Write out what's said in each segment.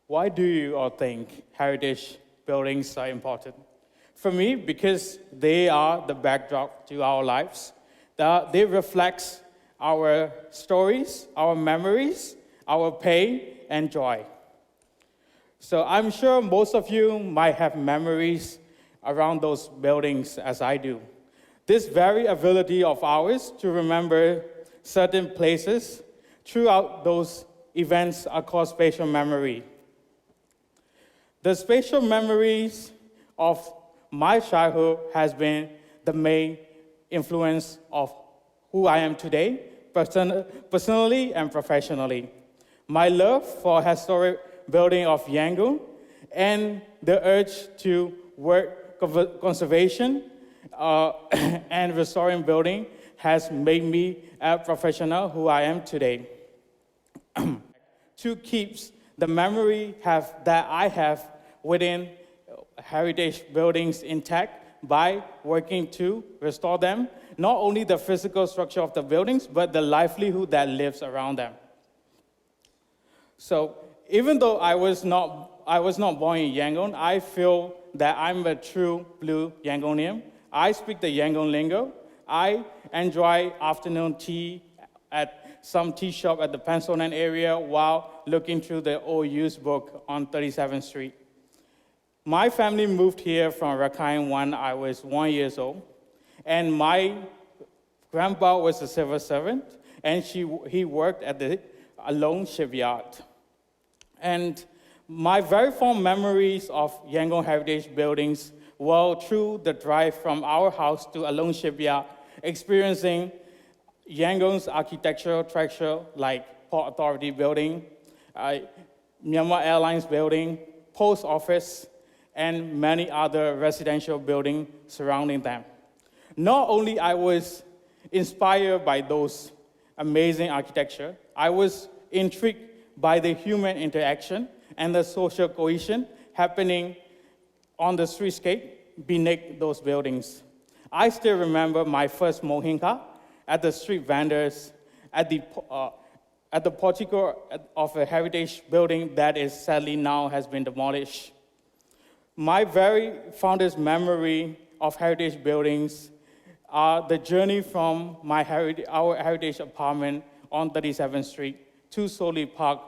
Why do you all think heritage buildings are important? For me, because they are the backdrop to our lives. They reflect our stories, our memories, our pain and joy. So I'm sure most of you might have memories around those buildings as I do. This very ability of ours to remember certain places throughout those events are called spatial memory. The spatial memories of my childhood has been the main influence of who I am today, personally and professionally. My love for historic building of Yangon and the urge to work conservation and restoring building has made me a professional who I am today. To keep the memory that I have within heritage buildings intact by working to restore them, not only the physical structure of the buildings, but the livelihood that lives around them. So even though I was not born in Yangon, I feel that I'm a true blue Yangonian. I speak the Yangon lingo. I enjoy afternoon tea at some tea shop at the Pennsylvania area while looking through the old used book on 37th Street. My family moved here from Rakhine when I was 1 year old, and my grandpa was a civil servant, and he worked at the Alone shipyard. And my very fond memories of Yangon heritage buildings were through the drive from our house to Alone shipyard, experiencing Yangon's architectural treasure like Port Authority building, Myanmar Airlines building, post office, and many other residential buildings surrounding them. Not only I was inspired by those amazing architecture, I was intrigued by the human interaction and the social cohesion happening on the streetscape beneath those buildings. I still remember my first mohinka at the street vendors at the portico of a heritage building that is sadly now has been demolished. My very fondest memory of heritage buildings are the journey from our heritage apartment on 37th Street to Solely Park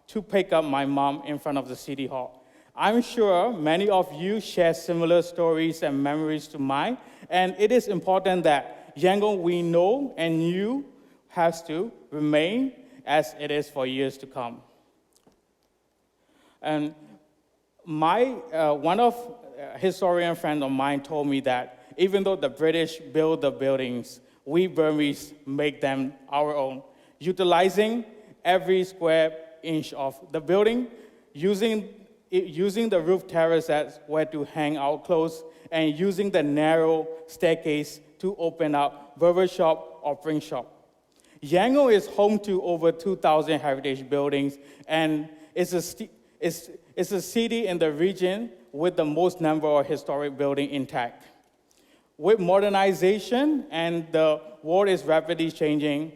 to pick up my mom in front of the City Hall. I'm sure many of you share similar stories and memories to mine, and it is important that Yangon we know and knew has to remain as it is for years to come. And one of historian friend of mine told me that even though the British build the buildings, we Burmese make them our own, utilizing every square inch of the building, using the roof terrace as where to hang our clothes, and using the narrow staircase to open up barber shop or print shop. Yangon is home to over 2,000 heritage buildings, and it's a city in the region with the most number of historic buildings intact. With modernization and the world is rapidly changing,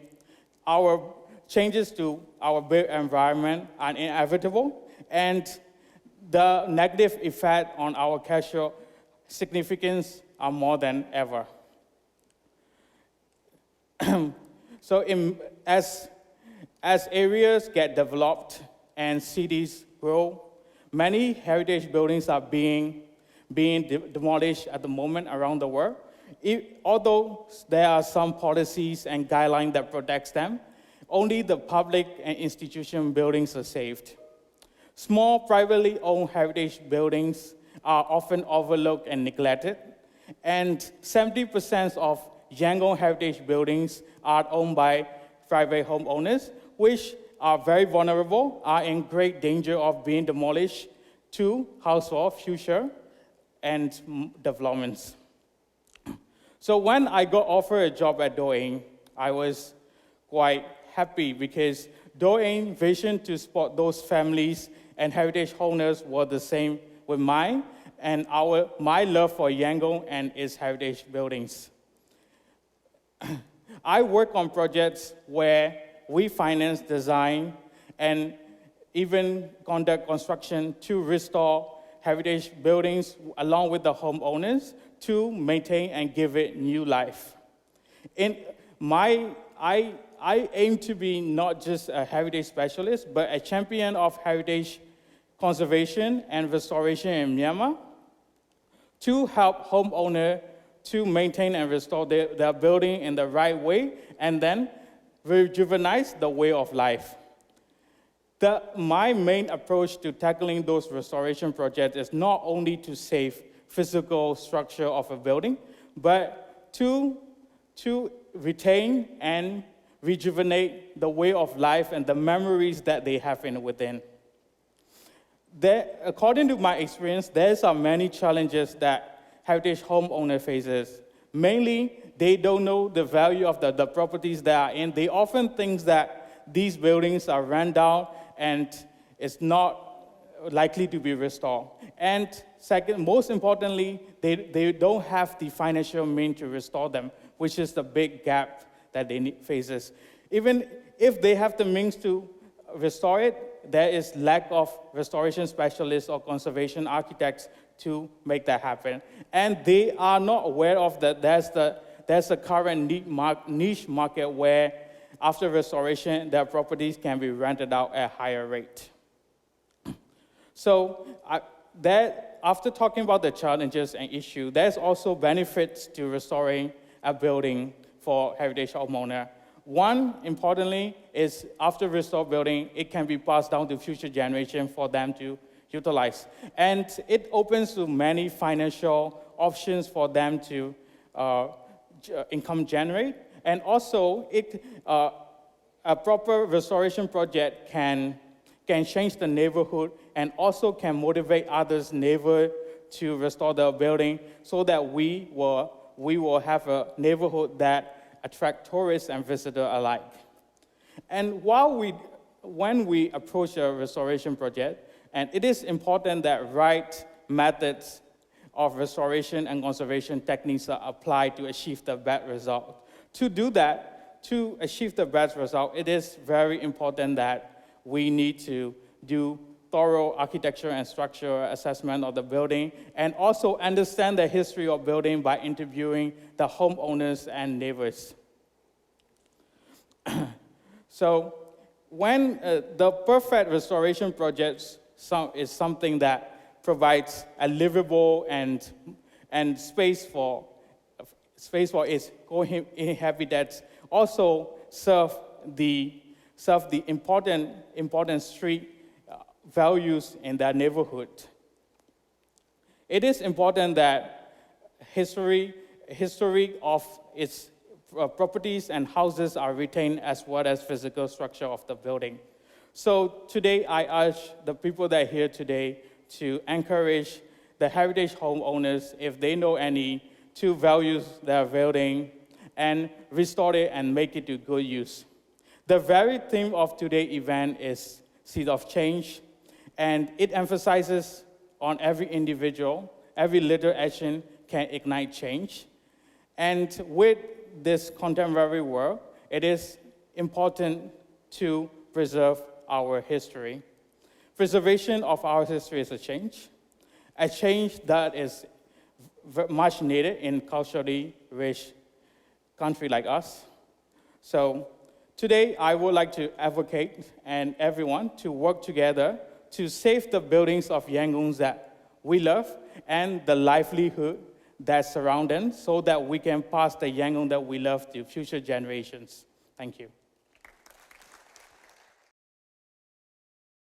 our changes to our built environment are inevitable, and the negative effect on our cultural significance are more than ever. So as areas get developed and cities grow, many heritage buildings are being demolished at the moment around the world. Although there are some policies and guidelines that protect them, only the public and institution buildings are saved. Small privately owned heritage buildings are often overlooked and neglected, and 70% of Yangon heritage buildings are owned by private homeowners, which are very vulnerable, are in great danger of being demolished to house for future and developments. So when I got offered a job at Doing, I was quite happy because Doing's vision to support those families and heritage owners were the same with mine and my love for Yangon and its heritage buildings. I work on projects where we finance design and even conduct construction to restore heritage buildings along with the homeowners to maintain and give it new life. I aim to be not just a heritage specialist, but a champion of heritage conservation and restoration in Myanmar to help homeowners to maintain and restore their building in the right way and then rejuvenate the way of life. My main approach to tackling those restoration projects is not only to save physical structure of a building, but to retain and rejuvenate the way of life and the memories that they have within. According to my experience, there are many challenges that heritage homeowner faces. Mainly, they don't know the value of the properties they are in. They often think that these buildings are run down and it's not likely to be restored. And second, most importantly, they don't have the financial means to restore them, which is the big gap that they faces. Even if they have the means to restore it, there is lack of restoration specialists or conservation architects to make that happen. And they are not aware of that there's a current niche market where after restoration, their properties can be rented out at a higher rate. So after talking about the challenges and issues, there's also benefits to restoring a building for heritage homeowner. One, importantly, is after restored building, it can be passed down to future generations for them to utilize. And it opens to many financial options for them to income generate. And also, a proper restoration project can change the neighborhood and also can motivate others neighbors to restore the building so that we will have a neighborhood that attract tourists and visitors alike. And when we approach a restoration project, and it is important that right methods of restoration and conservation techniques are applied to achieve the best result. To do that, to achieve the best result, it is very important that we need to do thorough architecture and structural assessment of the building, and also understand the history of building by interviewing the homeowners and neighbors. So when the perfect restoration project is something that provides a livable and space for its co-inhabitants, also serve the important street values in that neighborhood. It is important that history of its properties and houses are retained as well as physical structure of the building. So today I urge the people that are here today to encourage the heritage homeowners, if they know any, to value their building and restore it and make it to good use. The very theme of today's event is Seed of Change, and it emphasizes on every individual, every little action can ignite change. And with this contemporary world, it is important to preserve our history. Preservation of our history is a change that is much needed in culturally rich country like us. So today, I would like to advocate and everyone to work together to save the buildings of Yangon that we love and the livelihood that surround them so that we can pass the Yangon that we love to future generations. Thank you.